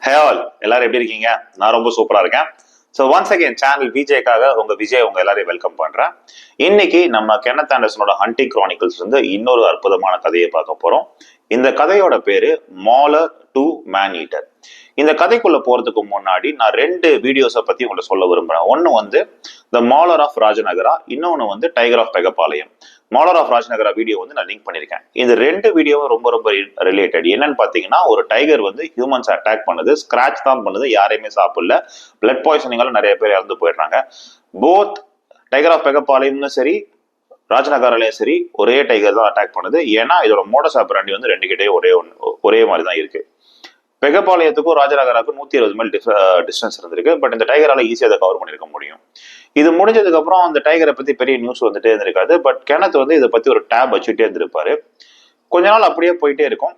Hey all, எல்லாரும் எப்படி இருக்கீங்க? நான் ரொம்ப சூப்பரா இருக்கேன். ஸோ ஒன்ஸ் அகேன் சேனல் விஜய்க்காக உங்க விஜய் உங்க எல்லாரையும் வெல்கம் பண்றேன். இன்னைக்கு நம்ம கென்னத் ஆண்டர்சனோட ஹண்டிங் கிரானிக்கல்ஸ் வந்து இன்னொரு அற்புதமான கதையை பார்க்க போறோம். இந்த கதையோட பேரு மாலர் டு மேன் ஈட்டர். இந்த கதைக்குள்ள போறதுக்கு முன்னாடி நான் ரெண்டு வீடியோஸை பத்தி உங்களை சொல்ல விரும்புறேன். ஒன்னு வந்து த மாலர் ஆஃப் ராஜநகரா, இன்னொன்னு வந்து டைகர் ஆஃப் பெகபாளையம். மாலர் ஆஃப் ராஜ்நகரா வீடியோ வந்து நான் லிங்க் பண்ணிருக்கேன். இந்த ரெண்டு வீடியோவும் ரொம்ப ரொம்ப ரிலேட்டட். என்னன்னு பாத்தீங்கன்னா, ஒரு டைகர் வந்து ஹியூமன்ஸ் அட்டாக் பண்ணுது, ஸ்கிராச் தான் பண்ணுது, யாரையுமே சாப்பிடல, பிளட் பாய்சனிங்கால நிறைய பேர் இறந்து போயிடுறாங்க. போத் டைகர் ஆஃப் பெகபாளையம்னு சரி, ராஜ்நகராலையும் சரி, ஒரே டைகர் தான் அட்டாக் பண்ணுது. ஏன்னா இதோட மோடஸ் ஆபரண்டி வந்து ரெண்டு கிட்டே ஒரே மாதிரி தான் இருக்கு. பெகபாளையத்துக்கும் ராஜநகராவுக்கும் 120 மைல் டிஸ்டன்ஸ் இருந்திருக்கு. பட் இந்த டைகரால ஈஸியாக அதை கவர் பண்ணிருக்க முடியும். இது முடிஞ்சதுக்கு அப்புறம் அந்த டைகரை பத்தி பெரிய நியூஸ் வந்துட்டே இருந்திருக்காது. பட் கெனத் வந்து இதை பத்தி ஒரு டேப் வச்சுட்டே இருந்திருப்பாரு. கொஞ்ச நாள் அப்படியே போயிட்டே இருக்கும்.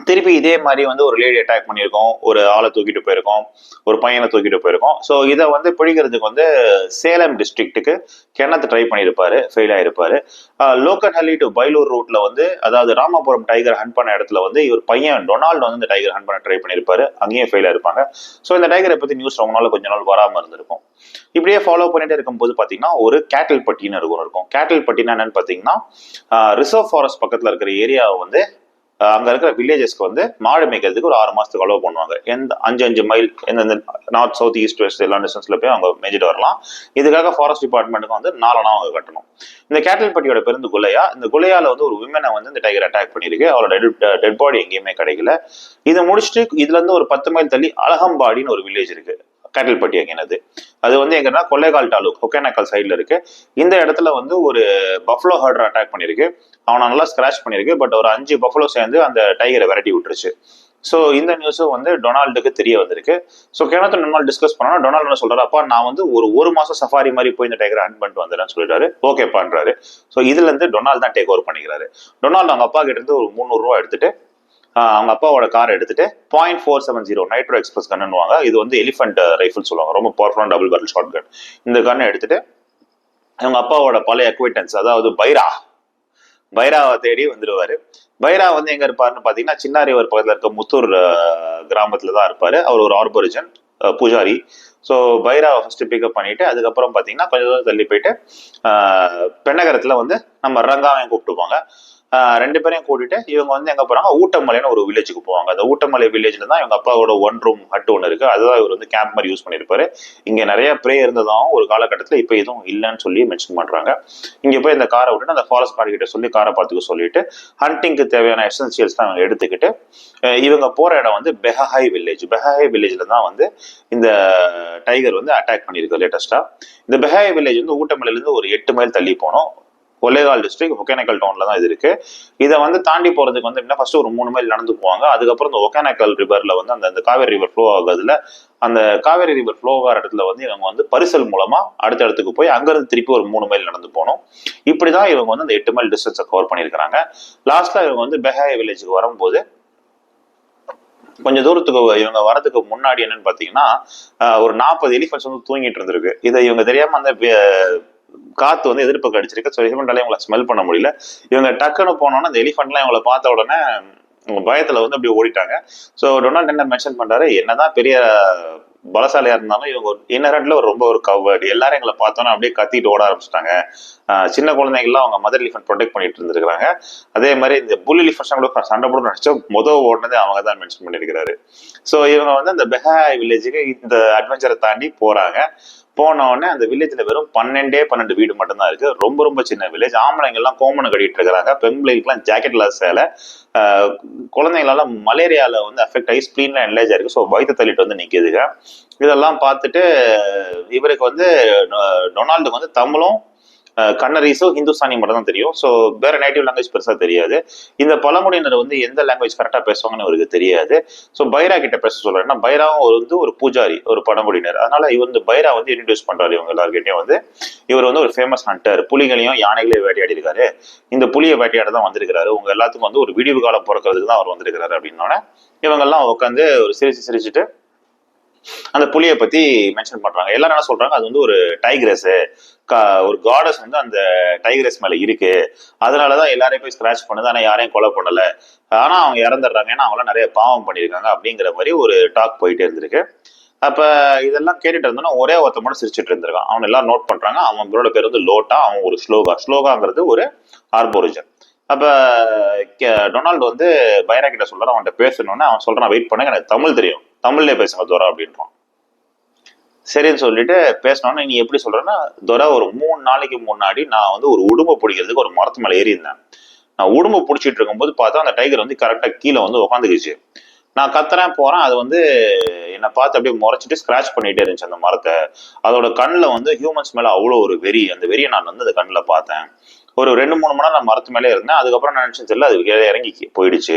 திருப்பி இதே மாதிரி வந்து ஒரு லேடி அட்டாக் பண்ணியிருக்கோம், ஒரு ஆளை தூக்கிட்டு போயிருக்கோம், ஒரு பையனை தூக்கிட்டு போயிருக்கோம். ஸோ இதை வந்து பிடிக்கிறதுக்கு வந்து சேலம் டிஸ்ட்ரிக்ட்டுக்கு கென்னத் ட்ரை பண்ணியிருப்பாரு, ஃபெயில் ஆயிருப்பாரு. லோக்கல்ஹள்ளி டு பைலூர் ரூட்ல வந்து, அதாவது ராமபுரம் டைகர் ஹண்ட் பண்ண இடத்துல வந்து இவர் பையன் டொனால்டு வந்து இந்த டைகர் ஹண்ட் பண்ண ட்ரை பண்ணியிருப்பாரு, அங்கேயும் ஃபெயில் ஆயிருப்பாங்க. ஸோ இந்த டைகரை பத்தி நியூஸ் ரொம்ப நாள் கொஞ்ச நாள் வராமல் இருந்திருக்கும். இப்படியே ஃபாலோ பண்ணிட்டே இருக்கும்போது பாத்தீங்கன்னா ஒரு கேட்டில் பட்டின்னு இருக்கும். கேட்டில் பட்டினா என்னன்னு பாத்தீங்கன்னா, ரிசர்வ் ஃபாரஸ்ட் பக்கத்துல இருக்கிற ஏரியாவை வந்து அங்க இருக்கிற வில்லேஜஸ்க்கு வந்து மாடு மேய்க்கிறதுக்கு ஒரு 6 மாசத்துக்கு அலோவ் பண்ணுவாங்க. எந்த 5 மைல் எந்தெந்த நார்த், சவுத், ஈஸ்ட், வெஸ்ட் எல்லா டிஸ்டன்ஸ்ல போய் அவங்க மேய்ச்சிட்டு வரலாம். இதுக்காக ஃபாரஸ்ட் டிபார்ட்மெண்ட்டுக்கு வந்து 4 அணா அவங்க கட்டணும். இந்த கேட்டில் பட்டியோட பேருந்து குலையா. இந்த குலையால வந்து ஒரு விமனை வந்து இந்த டைகர் அட்டாக் பண்ணிருக்கு. அவரோட டெட் பாடி எங்கேயுமே கிடைக்கல. இதை முடிச்சுட்டு இதுல இருந்து ஒரு 10 மைல் தள்ளி அலகம்பாடின்னு ஒரு வில்லேஜ் இருக்கு, கேட்டில்பட்டி எங்கினது. அது வந்து எங்கன்னா கொள்ளைகால் தாலுக், ஒகேனக்கல் சைட்ல இருக்கு. இந்த இடத்துல வந்து ஒரு பஃபலோ ஹர்டர் அட்டாக் பண்ணிருக்கு. அவனை நல்லா ஸ்கிராச் பண்ணிருக்கு. பட் ஒரு 5 பஃபலோ சேர்ந்து அந்த டைகரை விரட்டி விட்டுருச்சு. ஸோ இந்த நியூஸும் வந்து டொனால்டுக்கு தெரிய வந்திருக்கு. ஸோ கெனத் நாள் டிஸ்கஸ் பண்ணா டொனால்டு என்ன சொல்றாரு, அப்பா நான் வந்து ஒரு மாசம் சஃபாரி மாதிரி போய் இந்த டைகரை ஹண்ட் பண்ணிட்டு வந்துடுறேன்னு சொல்லிட்டாரு. ஓகே பண்றாரு. ஸோ இதுல இருந்து டொனால்டு தான் டேக் ஓவர் பண்ணிக்கிறாரு. டொனால்டு அவங்க அப்பா கிட்ட இருந்து ஒரு 300 ரூபா எடுத்துட்டு அவங்க அப்பாவோட கார் எடுத்துட்டு 0.470 நைட்ரோ எக்ஸ்பிரஸ் கன்னுவாங்க. இது வந்து எலிஃபென்ட் ரைஃபிள் சொல்லுவாங்க, ரொம்ப பவர்ஃபுல்லான டபுள் பேரல் ஷார்ட் கன். இந்த கன்னை எடுத்துட்டு அவங்க அப்பாவோட பழைய அக்வைட்டன்ஸ், அதாவது பைராவை தேடி வந்துடுவாரு. பைரா வந்து எங்க இருப்பாருன்னு பாத்தீங்கன்னா, சின்னாரிவர் பக்கத்துல இருக்க முத்தூர் கிராமத்துல தான் இருப்பாரு. அவர் ஒரு ஆர்போரிஜன் பூஜாரி. ஸோ பைராவை ஃபர்ஸ்ட் பிக்கப் பண்ணிட்டு அதுக்கப்புறம் பாத்தீங்கன்னா கொஞ்சம் தூரம் தள்ளி போயிட்டு பெண்ணகரத்துல வந்து நம்ம ரங்காவையும் கூப்பிட்டுப்பாங்க. 2 பேரையும் கூட்டிட்டு இவங்க வந்து எங்க போறாங்க, ஊட்டமலைன்னு ஒரு வில்லேஜுக்கு போவாங்க. அந்த ஊட்டமலை வில்லேஜ்ல தான் இவங்க அப்பாவோட 1 ரூம் ஹட் ஒன்று இருக்கு. அதுதான் இவர் வந்து கேம்ப் மாதிரி யூஸ் பண்ணிருப்பாரு. இங்க நிறைய ப்ரே இருந்ததாகவும் ஒரு காலகட்டத்தில் இப்ப எதுவும் இல்லைன்னு சொல்லி மென்ஷன் பண்றாங்க. இங்க போய் இந்த காரை விட்டுட்டு அந்த ஃபாரஸ்ட் கார்டு கிட்ட சொல்லி காரை பார்த்துக்க சொல்லிட்டு ஹண்டிங்க்கு தேவையான எசென்சியல்ஸ் தான் அவங்க எடுத்துக்கிட்டு இவங்க போற இடம் வந்து பெஹாய் வில்லேஜ். பெஹாய் வில்லேஜ்ல தான் வந்து இந்த டைகர் வந்து அட்டாக் பண்ணிருக்கு லேட்டஸ்டா. இந்த பெஹாய் வில்லேஜ் வந்து ஊட்டமலையில இருந்து ஒரு 8 மைல் தள்ளி போனோம். கொள்ளைகால் டிஸ்ட்ரிக்ட் ஒகேனக்கல் டவுன்ல தான் இது இருக்கு. இதை வந்து தாண்டி போறதுக்கு வந்து ஃபர்ஸ்ட் ஒரு 3 மைல் நடந்து போவாங்க. அதுக்கப்புறம் இந்த ஒகேனக்கல் ரிவர்ல வந்து அந்த காவேரி ரிவர் ஃப்ளோ ஆகுதுல, அந்த காவேரி ரிவர் ஃப்ளோ ஆகிற இடத்துல வந்து இவங்க வந்து பரிசல் மூலமா அடுத்த இடத்துக்கு போய் அங்கிருந்து திருப்பி ஒரு 3 மைல் நடந்து போனோம். இப்படிதான் இவங்க வந்து அந்த 8 மைல் டிஸ்டன்ஸை கவர் பண்ணியிருக்காங்க. லாஸ்ட்ல இவங்க வந்து பெஹாய் வில்லேஜுக்கு வரும்போது கொஞ்சம் தூரத்துக்கு இவங்க வரதுக்கு முன்னாடி என்னன்னு பாத்தீங்கன்னா ஒரு 40 எலிஃபென்ட்ஸ் வந்து தூங்கிட்டு இருந்திருக்கு. இதை இவங்க தெரியாம அந்த காத்து வந்து எதிர்ப்பு அடிச்சிருக்கு. ஸோ எலிஃபென்டால இவங்களை ஸ்மெல் பண்ண முடியல. இவங்க டக்குன்னு போனோன்னா அந்த எலிஃபென்ட்லாம் இவங்களை பார்த்த உடனே பயத்துல வந்து அப்படியே ஓடிட்டாங்க. ஸோ டொனால்டு என்ன மென்ஷன் பண்றாரு, என்னதான் பெரிய பலசாலியா இருந்தாலும் இவங்க இன்னரண்ட்ல ரொம்ப ஒரு கவர்டு, எல்லாரும் எங்களை பார்த்தோன்னா அப்படியே கத்திட்டு ஓட ஆரம்பிச்சிட்டாங்க. சின்ன குழந்தைகள்லாம் அவங்க மதர் எலிஃபென்ட் ப்ரொடெக்ட் பண்ணிட்டு இருந்திருக்காங்க. அதே மாதிரி இந்த புல் எலிஃபென்ட்ஸ் கூட சண்டை போட நினைச்சா ஓடினதே அவங்க தான் மென்ஷன் பண்ணியிருக்கிறாரு. ஸோ இவங்க வந்து அந்த பெஹாய் வில்லேஜுக்கு இந்த அட்வென்ச்சரை தாண்டி போறாங்க. போன உடனே அந்த வில்லேஜ்ல வெறும் 12 வீடு மட்டும்தான் இருக்கு. ரொம்ப ரொம்ப சின்ன வில்லேஜ். ஆம்பளைங்க எல்லாம் கோமனை கட்டிட்டு இருக்கிறாங்க. பெண்களுக்கெல்லாம் ஜாக்கெட் இல்லாத சேலை. குழந்தைங்களால மலேரியால வந்து அஃபெக்ட் ஆகி ஸ்பிளீன்லாம் என்லேஜ் ஆயிருக்கு. ஸோ வயிற்று தள்ளிட்டு வந்து நிக்குதுங்க. இதெல்லாம் பார்த்துட்டு இவருக்கு வந்து டொனால்டுக்கு வந்து தமிழும் கன்னடீஸும் ஹிந்துஸ்தானி மட்டும் தான் தெரியும். ஸோ வேற நேட்டிவ் லாங்குவேஜ் பெருசா தெரியாது. இந்த பழங்குடியினர் வந்து எந்த லாங்குவேஜ் கரெக்டா பேசுவாங்கன்னு அவருக்கு தெரியாது. ஸோ பைரா கிட்ட பேச சொல்றாரு. ஏன்னா பைராவும் வந்து ஒரு பூஜாரி, ஒரு பழங்குடியினர். அதனால இவர் வந்து பைரா வந்து இன்ட்ரடியூஸ் பண்றாரு இவங்க எல்லாருக்கிட்டையும் வந்து, இவர் வந்து ஒரு ஃபேமஸ் ஹண்டர், புலிகளையும் யானைகளையும் வேட்டையாடி இருக்காரு. இந்த புலியை வேட்டையாட தான் வந்திருக்காரு. உங்க எல்லாத்துக்கும் வந்து ஒரு விடிவு காலம் பிறக்கிறதுக்கு தான் அவர் வந்திருக்கிறாரு அப்படின்னோட இவங்க எல்லாம் உட்காந்து ஒரு சிரிச்சுட்டு அந்த புலியை பத்தி மென்ஷன் பண்றாங்க. எல்லாரும் என்ன சொல்றாங்க, அது வந்து ஒரு டைக்ரஸ், ஒரு காடஸ் வந்து அந்த டைக்ரஸ் மேல இருக்கு, அதனாலதான் எல்லாரையும் போய் ஸ்கிராச் பண்ணுது, ஆனா யாரையும் கொலை பண்ணல, ஆனா அவங்க இறந்துடுறாங்க ஏன்னா அவங்களாம் நிறைய பாவம் பண்ணியிருக்காங்க அப்படிங்கிற மாதிரி ஒரு டாக் போயிட்டே இருந்திருக்கு. அப்ப இதெல்லாம் கேட்டுட்டு இருந்தோம்னா ஒரே ஒருத்த மட்டும் சிரிச்சுட்டு இருந்திருக்கான். அவன் எல்லாம் நோட் பண்றாங்க. அவனோட பேர் வந்து லோட்டா, அவன் ஒரு ஸ்லோகாங்கிறது ஒரு ஆர்போரிஜன். அப்ப டொனால்டு வந்து பைரா கிட்ட சொல்றான், அவன்கிட்ட பேசணும்னு. அவன் சொல்றான், வெயிட் பண்ணுங்க, எனக்கு தமிழ் தெரியும், தமிழ்லயே பேசுங்க துரை அப்படின்றான். சரின்னு சொல்லிட்டு பேசணும்னு, நீ எப்படி சொல்றேன்னா, துரை ஒரு 3 நாளைக்கு முன்னாடி நான் வந்து ஒரு உடும்பை பிடிக்கிறதுக்கு ஒரு மரத்து மேல ஏறி இருந்தேன். நான் உடும்பை பிடிச்சிட்டு இருக்கும்போது பார்த்தா அந்த டைகர் வந்து கரெக்டா கீழே வந்து உட்காந்துக்கிச்சு. நான் கத்துறேன் போறேன், அது வந்து என்னை பார்த்து அப்படியே முறைச்சிட்டு ஸ்கிராச் பண்ணிட்டே இருந்துச்சு அந்த மரத்தை. அதோட கண்ணில் வந்து ஹியூமன்ஸ் மேல அவ்வளோ ஒரு வெறி, அந்த வெறியை நான் வந்து அந்த கண்ணில் பார்த்தேன். ஒரு 2-3 மணி நேரம் நான் மரத்து மேலே இருந்தேன். அதுக்கப்புறம் நான் நினைச்சேன் தெரியல, அது இறங்கி போயிடுச்சு,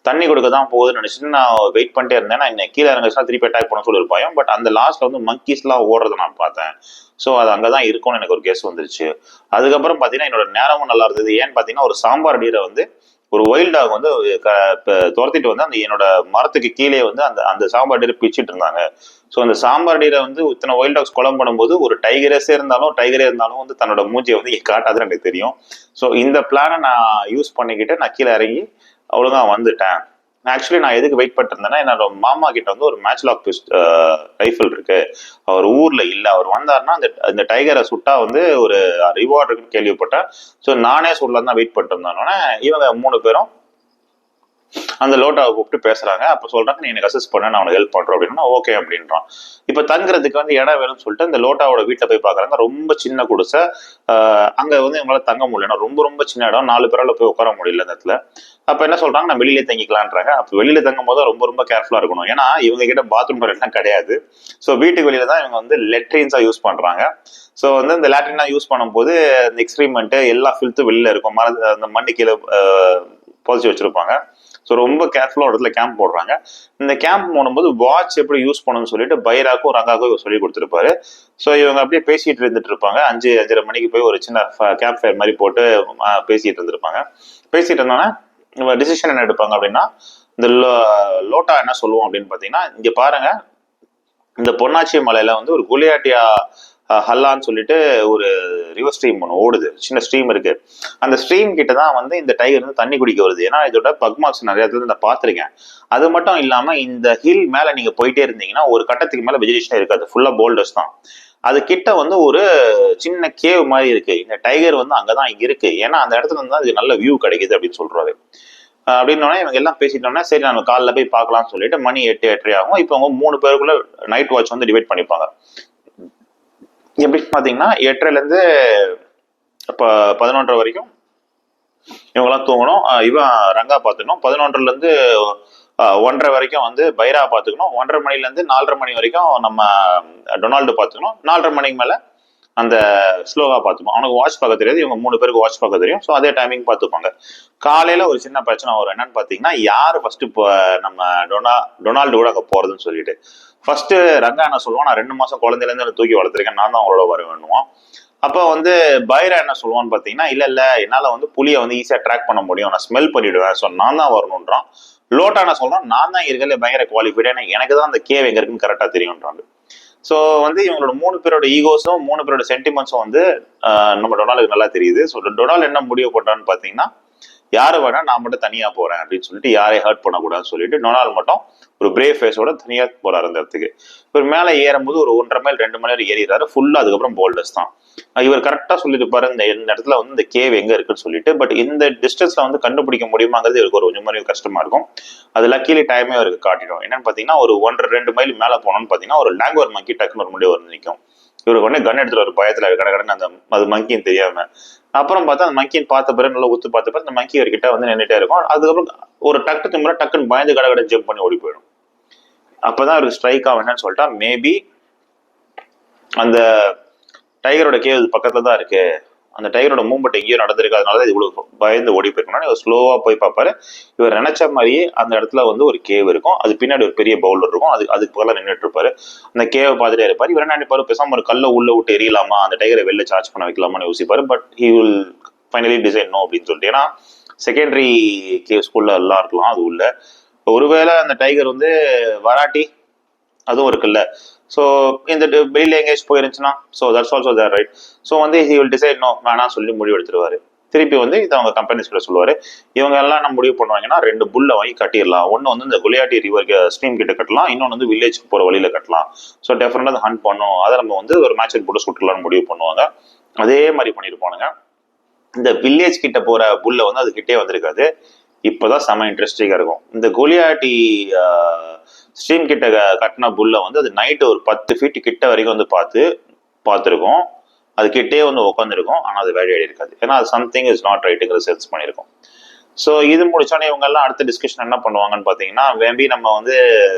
தண்ணி கொடுக்க தான் போகுதுன்னு நினைச்சிட்டு நான் வெயிட் பண்ணிட்டே இருந்தேன். நான் இன்னைக்கு கீழே இறங்கிச்சுன்னா திருப்பி அட்டாக் பண்ண சொல்லி இருப்பாயும். பட் அந்த லாஸ்ட்ல வந்து மங்கீஸ் எல்லாம் ஓடுறதை நான் பார்த்தேன். ஸோ அது அங்கதான் இருக்கும்னு எனக்கு ஒரு கெஸ் வந்துருச்சு. அதுக்கப்புறம் பாத்தீங்கன்னா என்னோட நேரமும் நல்லா இருந்தது. ஏன்னு பாத்தீங்கன்னா ஒரு சாம்பார் டீரை வந்து ஒரு வைல்ட் டாக் வந்து துரத்திட்டு வந்து அந்த என்னோட மரத்துக்கு கீழே வந்து அந்த அந்த சாம்பார் டீரை பிச்சுட்டு இருந்தாங்க. ஸோ அந்த சாம்பார் டீரை வந்து இத்தனை வைல்ட் டாக்ஸ் கொலை பண்ணும்போது ஒரு டைகரே இருந்தாலும் வந்து தன்னோட மூஞ்சியை வந்து காட்டாதுன்னு எனக்கு தெரியும். ஸோ இந்த பிளானை நான் யூஸ் பண்ணிக்கிட்டு நான் கீழே இறங்கி ஒழுங்கா வந்துட்டேன். ஆக்சுவலி நான் எதுக்கு வெயிட் பண்ணிருந்தேன்னா, என்னோட மாமா கிட்ட வந்து ஒரு மேட்ச் லாக் ரைஃபிள் இருக்கு, அவர் ஊர்ல இல்ல, அவர் வந்தாருன்னா அந்த டைகரை சுட்டா வந்து ஒரு ரிவார்டு இருக்குன்னு கேள்விப்பட்டேன். ஸோ நானே சொல்லலாம் தான் வெயிட் பண்ணிட்டு இருந்தேன். இவங்க 3 பேரும் அந்த லோட்டாவை கூப்பிட்டு பேசுறாங்க. அப்ப சொல்றாங்க, நீ எனக்கு அசிஸ்ட் பண்ண, நான் உனக்கு ஹெல்ப் பண்றேன் அப்படின்னா ஓகே அப்படின்றான். இப்ப தங்குறதுக்கு வந்து இடம் வேணும்னு சொல்லிட்டு அந்த லோட்டாவோட வீட்டை போய் பாக்குறாங்க. ரொம்ப சின்ன குடிசை. அங்க வந்து இவங்களால தங்க முடியல, ரொம்ப ரொம்ப சின்ன இடம், 4 பேரால போய் உட்கார முடியல அந்த இடத்துல. அப்ப என்ன சொல்றாங்க, நான் வெளியிலே தங்கிக்கலான்றாங்க. அப்ப வெளியில தங்கும் போது ரொம்ப ரொம்ப கேர்ஃபுல்லா இருக்கணும், ஏன்னா இவங்க கிட்ட பாத்ரூம் எல்லாம் கிடையாது. ஸோ வீட்டுக்கு வெளியில தான் இவங்க வந்து லெட்ரின்ஸா யூஸ் பண்றாங்க. ஸோ வந்து இந்த லேட்ரினா யூஸ் பண்ணும்போது இந்த எக்ஸ்பிரிமெண்ட் எல்லா ஃபில்த்தும் வெளியில இருக்கும், அந்த மண்ணு கீழே புதைச்சி வச்சிருப்பாங்க. ஸோ ரொம்ப கேர்ஃபுல்லாக ஒரு இடத்துல கேம்ப் போடுறாங்க. இந்த கேம்ப் போடும்போது வாட்ச் எப்படி யூஸ் பண்ணணும்னு சொல்லிட்டு பைராக்கும் ரங்காக்கும் சொல்லி கொடுத்துருப்பாரு. ஸோ இவங்க அப்படியே பேசிட்டு இருந்துட்டு இருப்பாங்க. 5-5:30 மணிக்கு போய் ஒரு சின்ன கேம்ப் ஃபயர் மாதிரி போட்டு பேசிட்டு இருந்திருப்பாங்க. பேசிட்டு இருந்தோன்னா இவங்க டிசிஷன் என்ன எடுப்பாங்க அப்படின்னா, இந்த லோட்டா என்ன சொல்லுவோம் அப்படின்னு பார்த்தீங்கன்னா, இங்க பாருங்க, இந்த பொன்னாச்சி மலையில வந்து ஒரு குலியாட்டியா ஹல்லான்னு சொல்லிட்டு ஒரு ரிவர் ஸ்ட்ரீம் ஒன்று ஓடுது, சின்ன ஸ்ட்ரீம் இருக்கு. அந்த ஸ்ட்ரீம் கிட்ட தான் வந்து இந்த டைகர் வந்து தண்ணி குடிக்க வருது. ஏன்னா இதோட பக் மார்க்ஸ் நிறைய இடத்துல நான் பார்த்துருக்கேன். அது மட்டும் இல்லாம இந்த ஹில் மேல நீங்க போயிட்டே இருந்தீங்கன்னா ஒரு கட்டத்துக்கு மேல வெஜிடேஷன் இருக்காது, ஃபுல்லா போல்டர்ஸ் தான். அது கிட்ட வந்து ஒரு சின்ன கேவ் மாதிரி இருக்கு. இந்த டைகர் வந்து அங்கதான் இருக்கு, ஏன்னா அந்த இடத்துல இருந்து அது நல்ல வியூ கிடைக்குது அப்படின்னு சொல்றாரு. அப்படின்னோடனே இவங்க எல்லாம் பேசிட்டோம்னா சரி நம்ம காலைல போய் பார்க்கலாம்னு சொல்லிட்டு மணி 8-8:30 ஆகும். இப்போ அவங்க 3 பேருக்குள்ள நைட் வாட்ச் வந்து டிவைட் பண்ணிப்பாங்க. எப்படின்னு பாத்தீங்கன்னா 8:30ல இருந்து 11:30 வரைக்கும் இவங்கெல்லாம் தூங்கணும். இவன் ரங்கா பாத்துக்கணும். 11:00ல இருந்து 1:30 வரைக்கும் வந்து பைரா பாத்துக்கணும். 1:30 மணில இருந்து 4:30 மணி வரைக்கும் நம்ம டொனால்டு பாத்துக்கணும். 4:30 மணிக்கு மேல அந்த ஸ்லோவா பார்த்துப்போம். அவனுக்கு வாட்ச் பார்க்க தெரியாது, இவங்க 3 பேருக்கு வாட்ச் பார்க்க தெரியும். ஸோ அதே டைமிங் பார்த்துப்பாங்க. காலையில ஒரு சின்ன பிரச்சனை வரும். என்னன்னு பாத்தீங்கன்னா, யாரு ஃபர்ஸ்ட் இப்போ நம்ம டொனால்டு கூட அங்க போறதுன்னு சொல்லிட்டு ஃபர்ஸ்ட் ரங்கா என்ன சொல்லுவான், நான் 2 மாசம் குழந்தையில இருந்து தூக்கி வளர்த்துருக்கேன், நான் தான் அவங்களோட வர வேணுவான். அப்ப வந்து பைரா என்ன சொல்லுவான்னு பாத்தீங்கன்னா, இல்ல என்னால வந்து புலியை வந்து ஈஸியா ட்ராக் பண்ண முடியும், நான் ஸ்மெல் பண்ணிடுவேன், ஸோ நான் தான் வரணும்ன்றான். லோட்டா என்ன சொல்றான், நான் தான் இருக்கிறதுல பயங்கர குவாலிஃபைடு, ஏன்னா எனக்கு தான் அந்த கேவ் எங்க இருக்குன்னு கரெக்டா தெரியும்ன்றாங்க. ஸோ வந்து இவங்களோட 3 பேரோட ஈகோஸும் 3 பேரோட சென்டிமெண்ட்ஸும் வந்து நம்ம டொனால்டுக்கு நல்லா தெரியுது. ஸோ டொனால்டு என்ன முடிவு பண்றான்னு பாத்தீங்கன்னா, யாரு வேணா நான் மட்டும் தனியா போறேன் அப்படின்னு சொல்லிட்டு, யாரையும் ஹர்ட் பண்ணக்கூடாதுன்னு சொல்லிட்டு டொனால்டு மட்டும் ஒரு பிரேவ் ஃபேஸோட தனியா போறாரு அந்த இடத்துக்கு. இவர் மேல ஏறும்போது ஒரு 1.5 மைல் 2 மைல் ஏறிடுறாரு ஃபுல்லா. அதுக்கப்புறம் போல்டர்ஸ் தான். இவர் கரெக்டா சொல்லியிருப்பாரு இந்த இடத்துல வந்து இந்த கேவ் எங்க இருக்குன்னு சொல்லிட்டு. பட் இந்த டிஸ்டன்ஸ்ல வந்து கண்டுபிடிக்க முடியுமாங்கிறது இவருக்கு ஒரு கொஞ்சம் மாதிரி கஷ்டமா இருக்கும். அது லக்கிலி டைமே அவருக்கு காட்டிடும். என்னன்னு பாத்தீங்கன்னா, ஒரு 1.5-2 மைல் மேல போனோம்னு பாத்தீங்கன்னா ஒரு லாங்குவர் மங்கி டக்குன்னு ஒரு முடிவு வந்து நிற்கும். இவருக்கு உடனே கன் எடுத்துட்டு ஒரு பயத்துல கடகடன்னு அந்த அது மங்கின்னு தெரியாம. அப்புறம் பார்த்தா அந்த மங்கின்னு பார்த்த பிறகு நல்லா உத்து பார்த்த பிறகு அந்த மங்கி அவர்கிட்ட வந்து நின்றுட்டே இருக்கும். அதுக்கப்புறம் ஒரு டக்குக்கு முறை டக்குன்னு பயந்து கடகட ஜம்ப் பண்ணி ஓடி போயிடும். அப்பதான் அவருக்கு ஸ்ட்ரைக் ஆகும். என்னன்னு சொல்லிட்டா, மேபி அந்த டைகரோட கேவ் பக்கத்துல தான் இருக்கு, அந்த டைகரோட மூவ்மெண்ட் எங்கேயோ நடந்திருக்கு, அதனாலதான் இவ்வளவு பயந்து ஓடி போயிருக்கணும். இவர் ஸ்லோவா போய் பார்ப்பாரு. இவர் நினைச்ச மாதிரியே அந்த இடத்துல வந்து ஒரு கேவ் இருக்கும், அது பின்னாடி ஒரு பெரிய பவுலர் இருக்கும், அதுக்கு பதிலாக நின்றுட்டு இருப்பாரு. அந்த கேவை பார்த்துட்டே இருப்பாரு. இவர் என்ன நினைப்பாரு, பேசாம ஒரு கல்ல உள்ள விட்டு எரியலாமா, அந்த டைகரை வெளில சார்ஜ் பண்ண வைக்கலாமான்னு யோசிப்பாரு. But he will finally decide no அப்படின்னு சொல்லிட்டு, ஏன்னா செகண்டரி கேவ் ஸ்கூல்ல எல்லாம் இருக்கலாம் அது உள்ள. ஒருவேளை அந்த டைகர் வந்து வராட்டி அதுவும் இருக்குல்ல. ஸோ இந்த வெளியில எங்கேயாச்சும் போயிருந்துச்சுன்னா, so that's also there right. So வந்து ஹி வில் டிசைட் நோ வேணாம் சொல்லி முடிவு எடுத்துருவாரு. திருப்பி வந்து இதை அவங்க கம்பெனிஸ் கிட்ட சொல்லுவாரு. இவங்க எல்லாம் நம்ம முடிவு பண்ணுவாங்கன்னா 2 புல்லை வாங்கி கட்டிடலாம். ஒன்று வந்து இந்த குலியாட்டி ரிவர் ஸ்ட்ரீம் கிட்ட கட்டலாம், இன்னொன்று வந்து வில்லேஜ்க்கு போற வழியில கட்டலாம். ஸோ டெஃபினட்டா அதை ஹண்ட் பண்ணும், அதை நம்ம வந்து ஒரு மேட்ச் போட்டு சுட்டலாம்னு முடிவு பண்ணுவாங்க. அதே மாதிரி பண்ணிருப்பானுங்க. இந்த வில்லேஜ் கிட்ட போற புல்ல வந்து அது கிட்டே வந்திருக்காது. இப்போதான் செம இன்ட்ரெஸ்டிங்கா இருக்கும். இந்த கோலியாட்டி ஸ்ட்ரீம் கிட்ட கட்டின புல்ல வந்து அது நைட்டு ஒரு 10 ஃபீட் கிட்ட வரைக்கும் வந்து பார்த்துருக்கோம். அது கிட்டே வந்து உட்காந்துருக்கும். ஆனால் அது வேலையாடி இருக்காது. ஏன்னா அது சம்திங் இஸ் நாட் ரைட்டுங்கிற சென்ஸ் பண்ணியிருக்கோம். ஸோ இது முடிச்சோடனே இவங்க எல்லாம் அடுத்த டிஸ்கஷன் என்ன பண்ணுவாங்கன்னு பார்த்தீங்கன்னா, மேபி நம்ம வந்து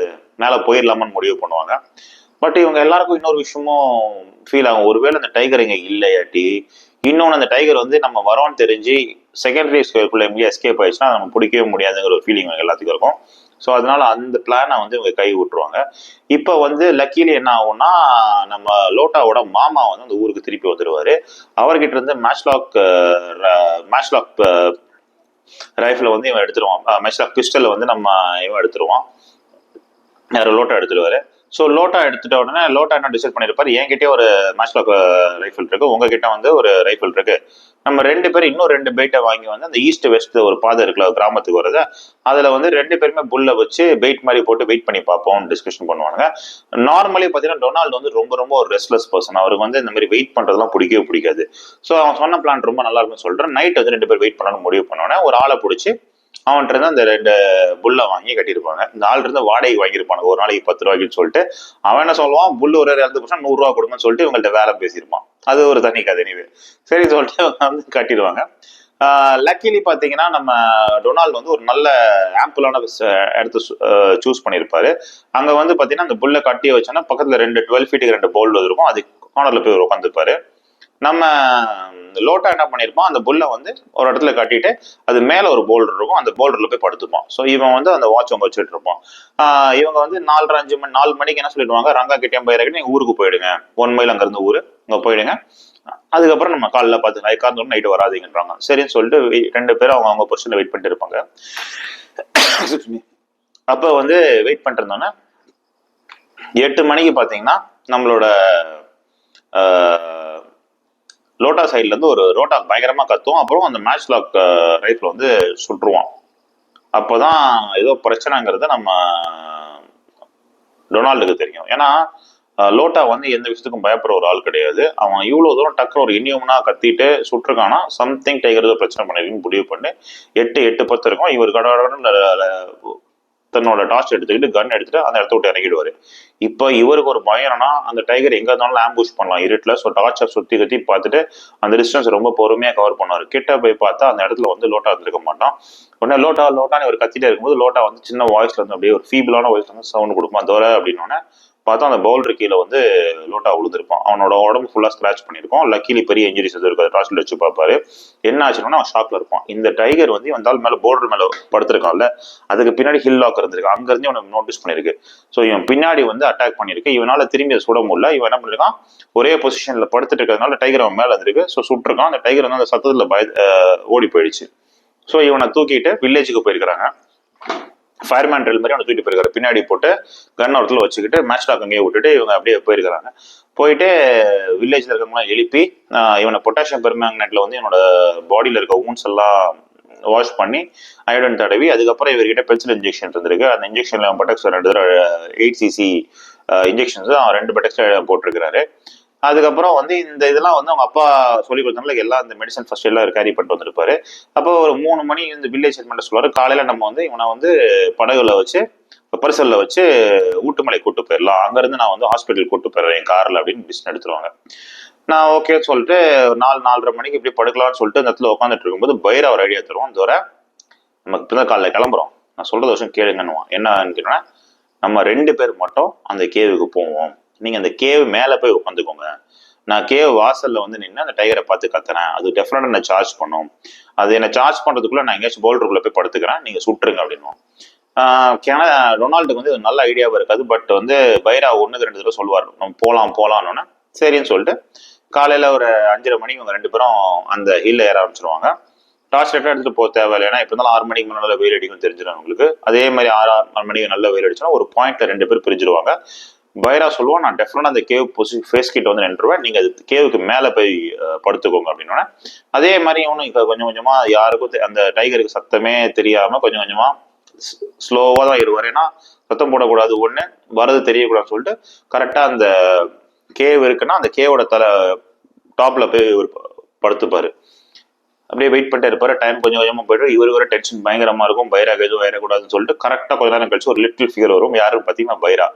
மேலே போயிடலாமான்னு முடிவு பண்ணுவாங்க. பட் இவங்க எல்லாருக்கும் இன்னொரு விஷயமும் ஃபீல் ஆகும். ஒருவேளை அந்த டைகர் இங்க இல்லையாட்டி, இன்னொன்று அந்த டைகர் வந்து நம்ம வரோன்னு தெரிஞ்சு செகண்டரி ஸ்கொயருக்குள்ள எங்கேயும் எஸ்கேப் ஆயிடுச்சுன்னா நம்ம பிடிக்கவே முடியாதுங்கிற ஒரு ஃபீலிங் எல்லாத்துக்கும் இருக்கும். ஸோ அதனால அந்த பிளானை வந்து இவங்க கை விட்டுருவாங்க. இப்போ வந்து லக்கிலி என்ன ஆகும்னா, நம்ம லோட்டாவோட மாமா வந்து அந்த ஊருக்கு திருப்பி வந்துடுவாரு. அவர்கிட்ட இருந்து மேட்ச்லாக் ரைஃபிளை வந்து இவன் எடுத்துருவான். மேட்ச்லாக் பிஸ்டலை வந்து இவன் எடுத்துருவான். லோட்டா எடுத்துருவாரு. ஸோ லோட்டா எடுத்துட்ட உடனே லோட்டா என்ன டிசைட் பண்ணிருப்பாரு, என்கிட்டயே ஒரு மேட்ச்லாக் ரைஃபிள் இருக்கு, உங்ககிட்ட வந்து ஒரு ரைஃபிள் இருக்கு, நம்ம 2 பேரும் இன்னும் 2 பெயிட்டை வாங்கி வந்து அந்த ஈஸ்ட் வெஸ்ட் ஒரு பாதை இருக்குல்ல கிராமத்துக்கு வருது, அதுல வந்து 2 பேருமே புல்ல வச்சு பெயிட் மாதிரி போட்டு வெயிட் பண்ணி பார்ப்போம் டிஸ்கஷன் பண்ணுவாங்க. நார்மலி பாத்தீங்கன்னா டொனால்டு வந்து ரொம்ப ரொம்ப ஒரு ரெஸ்ட்லெஸ் பர்சன். அவருக்கு வந்து இந்த மாதிரி வெயிட் பண்றதுலாம் பிடிக்கவே பிடிக்காது. ஸோ அவன் சொன்ன பிளான் ரொம்ப நல்லா இருக்குன்னு சொல்றேன். நைட் வந்து 2 பேர் வெயிட் பண்ணணும்னு முடிவு பண்ணோன்னே ஒரு ஆளை பிடிச்சி அவன்கிட்ட இருந்து அந்த 2 புல்லை வாங்கி கட்டியிருப்பாங்க. இந்த ஆள் இருந்து வாடகை வாங்கியிருப்பாங்க ஒரு நாளைக்கு 10 ரூபாய்க்குன்னு சொல்லிட்டு. அவன் என்ன சொல்லுவான், புல்லு ஒரு 2% 100 ரூபா கொடுங்கன்னு சொல்லிட்டு இவங்கள்ட்ட வேலை பேசியிருப்பான். அது ஒரு தனி கதை. நீவே சரி சொல்லிட்டு வந்து கட்டிடுவாங்க. லக்கிலி பாத்தீங்கன்னா நம்ம டொனால்டு வந்து ஒரு நல்ல ஆம்பிளான இடத்த சூஸ் பண்ணியிருப்பாரு. அங்க வந்து பாத்தீங்கன்னா அந்த புல்லை கட்டி வச்சோன்னா பக்கத்துல 12 ஃபீட்டுக்கு 2 போல்டு இருக்கும். அது கார்னர்ல போய் உட்காந்துருப்பாரு. நம்ம லோட்டா என்ன பண்ணிருப்பான், அந்த புல்லை வந்து ஒரு இடத்துல கட்டிட்டு அது மேல ஒரு போல்டர் இருக்கும், அந்த போல்டர்ல போய் படுத்துப்பான். ஸோ இவன் வந்து அந்த வாட்ச் அவங்க வச்சுட்டு இருப்பான். இவங்க வந்து 4 மணிக்கு என்ன சொல்லிடுவாங்க, ரங்கா கிட்டே பயிரக்கிட்டு நீங்க ஊருக்கு போயிடுங்க, 1 மைல் அங்க இருந்து ஊரு, அங்க போயிடுங்க, அதுக்கப்புறம் நம்ம காலைல பார்த்து ஐக்கார்ந்து நைட்டு வராதிங்கன்றாங்க. சரின்னு சொல்லிட்டு 2 பேரும் அவங்க பொசிஷன்ல வெயிட் பண்ணிட்டு இருப்பாங்க. அப்ப வந்து வெயிட் பண்ணிட்டு இருந்தோன்னா 8 மணிக்கு பாத்தீங்கன்னா நம்மளோட லோட்டா சைட்ல இருந்து ஒரு ரோட்டா பயங்கரமா கத்தும். அப்புறம் அந்த மேட்ச்லாக் ரைஃபிள் வந்து சுட்டுருவான். அப்போதான் ஏதோ பிரச்சனைங்கிறது நம்ம டொனால்டுக்கு தெரியும். ஏன்னா லோட்டா வந்து எந்த விஷயத்துக்கும் பயப்படுற ஒரு ஆள் கிடையாது. அவன் இவ்வளவு தூரம் டக்குற ஒரு இனியம்னா கத்திட்டு சுட்டுருக்கானா, சம்திங் டைகர் ஏதோ பிரச்சனை பண்ணிருக்குன்னு முடிவு பண்ணி 8:10 இருக்கும். இவர் தன்னோட டார்ச் எடுத்துக்கிட்டு கன் எடுத்துட்டு அந்த இடத்த விட்டு இறங்கிடுவாரு. இப்போ இவருக்கு ஒரு பயம்னா, அந்த டைகர் எங்க இருந்தாலும் ஆம்புஷ் பண்ணலாம் இருட்டுல. ஸோ டார்ச்சை சுத்தி கத்தி பார்த்துட்டு அந்த டிஸ்டன்ஸ் ரொம்ப பொறுமையா கவர் பண்ணுவாரு. கிட்ட போய் பார்த்தா அந்த இடத்துல வந்து லோட்டா இருந்திருக்க மாட்டான். உடனே லோட்டான்னு ஒரு கத்திட்டே இருக்கும்போது லோட்டா வந்து சின்ன வாய்ஸ்ல இருந்து அப்படியே ஒரு ஃபீபிளான வாய்ஸ்ல இருந்து சவுண்ட் கொடுப்பான், தோற அப்படின்னு. பார்த்தா அந்த பவுலர் கீழே வந்து லோட்டா விழுந்திருப்பான். அவனோட உடம்பு ஃபுல்லா ஸ்கிராச் பண்ணிருக்கும். லக்கிலி பெரிய இன்ஜுரிஸ் எதுவும் இருக்காது. டார்ச்ல வச்சு பார்ப்பாரு. என்ன ஆச்சுன்னா அவன் ஷாக்ல இருப்பான். இந்த டைகர் வந்து வந்தாலும் மேல போர்டர் மேல படுத்திருக்கான்ல, அதுக்கு பின்னாடி ஹில் லாக் இருந்திருக்கு. அங்க இருந்து இவனுக்கு நோட்டீஸ் பண்ணிருக்கு. ஸோ இவன் பின்னாடி வந்து அட்டாக் பண்ணிருக்கு. இவனால திரும்பி சுட முடியல. இவன் என்ன பண்ணிருக்கான், ஒரே பொசிஷன்ல படுத்துட்டு இருக்கிறதுனால டைகர் அவன் மேல இருந்திருக்கு. ஸோ சுட்டிருக்கான். அந்த டைகர் வந்து அந்த சத்தத்துல ஓடி போயிடுச்சு. ஸோ இவனை தூக்கிட்டு வில்லேஜுக்கு போயிருக்கிறாங்க. ஃபயர்மேன் ட்ரில் மாதிரி அவனை தூக்கிட்டு போயிருக்காரு. பின்னாடி போட்டு கன் ஒருத்துல வச்சுக்கிட்டு மேட்ச்லாக் அங்கேயே விட்டுட்டு இவங்க அப்படியே போயிருக்கிறாங்க. போயிட்டு வில்லேஜ்ல இருக்கவங்களாம் எழுப்பி இவனை பொட்டாசியம் பெர்மேங்கனேட்ல வந்து இவனோட பாடியில இருக்க ஊன்ஸ் எல்லாம் வாஷ் பண்ணி அயோடன் தடவி, அதுக்கப்புறம் இவர்கிட்ட பென்சில் இன்ஜெக்ஷன் இருந்திருக்கு. அந்த இன்ஜெக்ஷன்ல பட்டக்ஸ் 8 cc இன்ஜெக்ஷன்ஸ் அவன் 2 பட்டக்ஸ் போட்டிருக்கிறாரு. அதுக்கப்புறம் வந்து இந்த இதெல்லாம் வந்து அவங்க அப்பா சொல்லி கொடுத்தனால எல்லாம் இந்த மெடிசன் ஃபர்ஸ்ட் எல்லாம் கேரி பண்ணிட்டு வந்திருப்பாரு. அப்போ ஒரு 3 மணி இந்த வில்லேஜ் செட்மெண்ட் சொல்லுவாரு, காலையில நம்ம வந்து இவனை வந்து படகுல வச்சு பரிசல்ல வச்சு ஊட்டுமலை கூட்டு போயிடலாம், அங்க இருந்து நான் வந்து ஹாஸ்பிட்டல் கூட்டு போயிடுறேன் என் கார்ல அப்படின்னு டிசிஷன் எடுத்துருவாங்க. நான் ஓகேன்னு சொல்லிட்டு 4:30 மணிக்கு இப்படி படுக்கலாம்னு சொல்லிட்டு அந்த இடத்துல உட்காந்துட்டு இருக்கும்போது பைரா ஒரு ஐடியா தருவோம். தவிர நமக்கு இப்பதான் காலைல கிளம்புறோம், நான் சொல்றது வருஷம் கேளுங்கன்னுவான். என்னன்னு கேட்டோன்னா, நம்ம 2 பேர் மட்டும் அந்த கேவுக்கு போவோம், நீங்க அந்த கேவ் மேல போய் உட்காந்துக்கோங்க, நான் கேவ் வாசல்ல வந்து நின்று அந்த டைகரை பார்த்து கத்துறேன், அது டெஃபினட்டா என்ன சார்ஜ் பண்ணும், அது என்ன சார்ஜ் பண்றதுக்குள்ள நான் எங்கேயாச்சும் போல்டருக்குள்ள போய் படுத்துக்கிறேன், நீங்க சுட்டுருங்க அப்படின்னு. ரொனால்டுக்கு வந்து நல்ல ஐடியாவா இருக்காது. பட் வந்து பைரா 1-2 தடவை சொல்லுவார், நம்ம போலாம்னு. சரின்னு சொல்லிட்டு காலையில ஒரு 5:30 மணிக்கு இவங்க 2 பேரும் அந்த ஹில்ல ஏற ஆரம்பிச்சிருவாங்க. டார்ச் லைட்டா எடுத்துட்டு போக தேவையில்லை, ஏன்னா இப்ப இருந்தாலும் 6 மணிக்கு முன்னால வெயில் அடிக்கும் தெரிஞ்சிடும் உங்களுக்கு. அதே மாதிரி 6 மணிக்கு நல்ல வெயில் அடிச்சுன்னா ஒரு பாயிண்ட்ல 2 பேர் பிரிஞ்சிருவாங்க. பைரா சொல்லுவோம், நான் டெஃபினட்டா அந்த கேவ் ஃபேஸ் கிட்ட வந்து நின்றுவேன், நீங்க அது கேவுக்கு மேல போய் படுத்துக்கோங்க அப்படின்னா. அதே மாதிரி இவனும் கொஞ்சம் கொஞ்சமா யாருக்கும் அந்த டைகருக்கு சத்தமே தெரியாம கொஞ்சம் கொஞ்சமா ஸ்லோவா தான் ஏறுவார். ஏன்னா சத்தம் போடக்கூடாது, ஒண்ணு வரது தெரியக்கூடாதுன்னு சொல்லிட்டு கரெக்டா அந்த கேவ் இருக்குன்னா அந்த கேவோட டாப்ல போய் படுத்துப்பாரு. அப்படியே வெயிட் பண்ணிட்டே இருப்பாரு. டைம் கொஞ்சம் கொஞ்சமா போயிட்டு இவரு வர டென்ஷன் பயங்கரமா இருக்கும், பைராக்கு எதுவும் ஏறக்கூடாதுன்னு சொல்லிட்டு கரெக்டா கொஞ்ச நேரம் கழிச்சு ஒரு லிட்டில் ஃபிகர் வரும். யாரும் பாத்தீங்கன்னா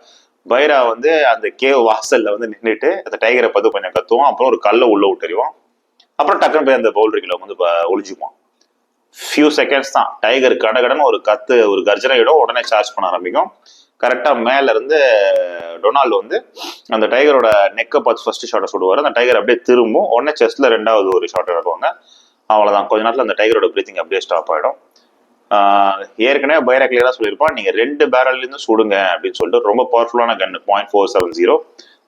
பைரா வந்து அந்த கேவ் வாசல்ல வந்து நின்றுட்டு அந்த டைகரை பார்த்து கொஞ்சம் கத்துவோம், அப்புறம் ஒரு கல்லை உள்ள விட்டுருவோம், அப்புறம் டக்குன்னு போய் அந்த பவுண்டரிக்குள்ள வந்து ஒளிஞ்சுக்குவோம். ஃபியூ செகண்ட்ஸ் தான். டைகர் கடகடன்னு ஒரு கர்ஜனையிடும், உடனே சார்ஜ் பண்ண ஆரம்பிக்கும். கரெக்டா மேல இருந்து டொனால்டு வந்து அந்த டைகரோட நெக்கை பார்த்து ஃபர்ஸ்ட் ஷாட்டை சுடுவார். அந்த டைகர் அப்படியே திரும்பும், உடனே செஸ்ட்ல ரெண்டாவது ஒரு ஷாட் எடுப்பாங்க. அவ்வளவுதான். கொஞ்ச நேரத்தில் அந்த டைகரோட பிரீத்திங் அப்படியே ஸ்டாப் ஆயிடும். ஏற்கனவே பைரா கிளியரா சொல்லியிருப்பான், நீங்க 2 பேரல்ல இருந்து சுடுங்க அப்படின்னு சொல்லிட்டு. ரொம்ப பவர்ஃபுல்லான கன், 0.470.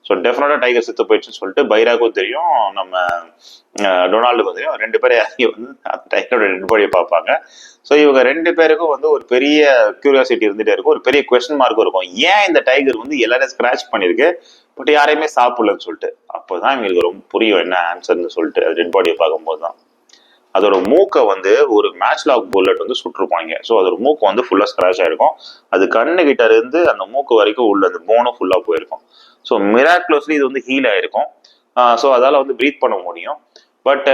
ஸோ டெஃபினட்டா டைகர் செத்து போயிடுச்சுன்னு சொல்லிட்டு பைராக்கும் தெரியும், நம்ம டொனால்டுக்கும் தெரியும். 2 பேரும் இறங்கி வந்து டைகரோட டெட் பாடியை பார்ப்பாங்க. ஸோ இவங்க 2 பேருக்கும் வந்து ஒரு பெரிய கியூரியாசிட்டி இருந்துட்டே இருக்கும், ஒரு பெரிய கொஸ்டின் மார்க்கும் இருக்கும். ஏன் இந்த டைகர் வந்து எல்லாரையும் ஸ்கிராச் பண்ணிருக்கு, பட் யாரையுமே சாப்பிடலன்னு சொல்லிட்டு. அப்போதான் இவங்களுக்கு ரொம்ப புரியும் என்ன ஆன்சர்னு சொல்லிட்டு, டெட் பாடியை பார்க்கும்போது தான். அதோட மூக்கை வந்து ஒரு மேட்ச்லாக் புல்லட் வந்து சுட்டிருப்பாங்க. ஸோ அதோட மூக்கு வந்து ஃபுல்லாக ஸ்க்ராச் ஆயிருக்கும். அது கண்ணு கிட்ட இருந்து அந்த மூக்கு வரைக்கும் உள்ள அந்த போனும் ஃபுல்லாக போயிருக்கும். ஸோ மிராக்குலஸ்லி இது வந்து ஹீல் ஆயிருக்கும். ஸோ அதால வந்து ப்ரீத் பண்ண முடியும். பட்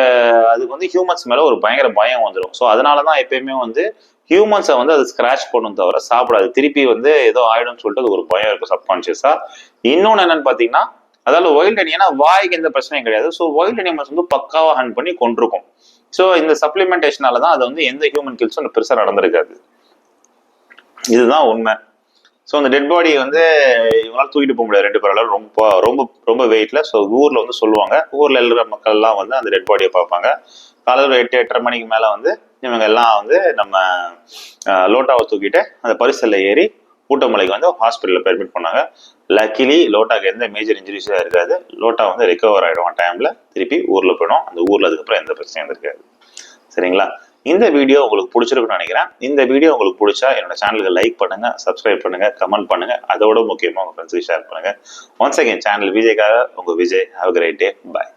அதுக்கு வந்து ஹியூமன்ஸ் மேலே ஒரு பயங்கர பயம் வந்துடும். ஸோ அதனால தான் எப்பயுமே வந்து ஹியூமன்ஸை வந்து அது ஸ்க்ராச் பண்ணும் தவிர சாப்பிடாது. திருப்பி வந்து ஏதோ ஆயிடும்னு சொல்லிட்டு அது ஒரு பயம் இருக்கும் சப்கான்சியஸா. இன்னொன்று என்னன்னு பார்த்தீங்கன்னா, அதாவது வைல்ட் அனிமல்னா வாய்க்கு எந்த பிரச்சனையும் கிடையாது. ஸோ வைல்ட் அனிமல்ஸ் வந்து பக்காவா ஹண்ட் பண்ணி கொண்டிருக்கும். ஸோ இந்த சப்ளிமெண்டேஷனால தான் அது வந்து எந்த ஹியூமன் கில்ஸும் பெருசாக நடந்திருக்காது. இதுதான் உண்மை. ஸோ அந்த டெட் பாடி வந்து இவங்களால தூக்கிட்டு போக முடியாது 2 பேரால, ரொம்ப ரொம்ப ரொம்ப வெயிட்ல. ஸோ ஊர்ல வந்து சொல்லுவாங்க, ஊர்ல இருக்கிற மக்கள் எல்லாம் வந்து அந்த டெட் பாடியை பார்ப்பாங்க. காலையில் 8-8:30 மணிக்கு மேல வந்து இவங்க எல்லாம் வந்து நம்ம லோட்டாவை தூக்கிட்டு அந்த பரிசல்ல ஏறி ஊட்டமலைக்கு வந்து ஹாஸ்பிட்டலில் அட்மிட் பண்ணாங்க. லக்கிலி லோட்டாக்கு எந்த மேஜர் இன்ஜுரிஸும் இருக்காது. லோட்டா வந்து ரெக்கவர் ஆகிடும் டைம்ல, திருப்பி ஊர்ல போயிடும். அந்த ஊர்ல அதுக்கப்புறம் எந்த பிரச்சனையும் இருக்காது. சரிங்களா? இந்த வீடியோ உங்களுக்கு பிடிச்சிருக்குன்னு நினைக்கிறேன். இந்த வீடியோ உங்களுக்கு பிடிச்சா என்னோட சேனலுக்கு லைக் பண்ணுங்க, சப்ஸ்கிரைப் பண்ணுங்க, கமெண்ட் பண்ணுங்க. அதோட முக்கியமா உங்க ஃப்ரெண்ட்ஸுக்கு ஷேர் பண்ணுங்க. ஒன்ஸ் அகைன் சேனல் விஜய்க்காக உங்க Vijay. Have a great day. Bye.